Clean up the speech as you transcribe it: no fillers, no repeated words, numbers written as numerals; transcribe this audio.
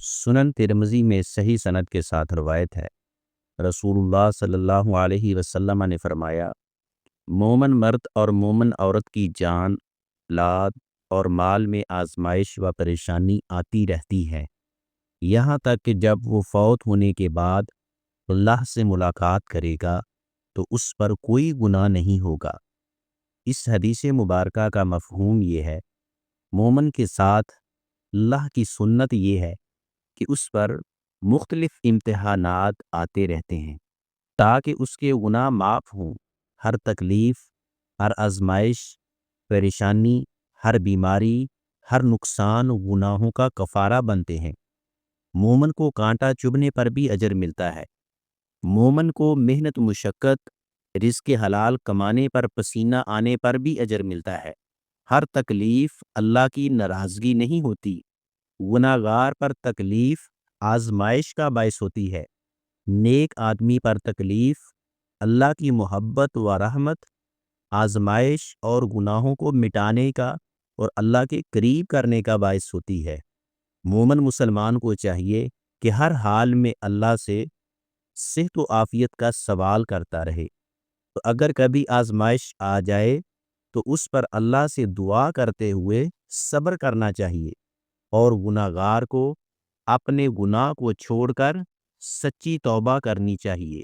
سنن ترمذی میں صحیح سند کے ساتھ روایت ہے، رسول اللہ صلی اللہ علیہ وسلم نے فرمایا، مومن مرد اور مومن عورت کی جان، اولاد اور مال میں آزمائش و پریشانی آتی رہتی ہے، یہاں تک کہ جب وہ فوت ہونے کے بعد اللہ سے ملاقات کرے گا تو اس پر کوئی گناہ نہیں ہوگا۔ اس حدیث مبارکہ کا مفہوم یہ ہے، مومن کے ساتھ اللہ کی سنت یہ ہے کہ اس پر مختلف امتحانات آتے رہتے ہیں تاکہ اس کے گناہ معاف ہوں۔ ہر تکلیف، ہر آزمائش، پریشانی، ہر بیماری، ہر نقصان گناہوں کا کفارہ بنتے ہیں۔ مومن کو کانٹا چبھنے پر بھی اجر ملتا ہے، مومن کو محنت مشقت، رزق حلال کمانے پر، پسینہ آنے پر بھی اجر ملتا ہے۔ ہر تکلیف اللہ کی ناراضگی نہیں ہوتی، گناہ گار پر تکلیف آزمائش کا باعث ہوتی ہے، نیک آدمی پر تکلیف اللہ کی محبت و رحمت، آزمائش اور گناہوں کو مٹانے کا اور اللہ کے قریب کرنے کا باعث ہوتی ہے۔ مومن مسلمان کو چاہیے کہ ہر حال میں اللہ سے صحت و عافیت کا سوال کرتا رہے، تو اگر کبھی آزمائش آ جائے تو اس پر اللہ سے دعا کرتے ہوئے صبر کرنا چاہیے، اور گناہ گار کو اپنے گناہ کو چھوڑ کر سچی توبہ کرنی چاہیے۔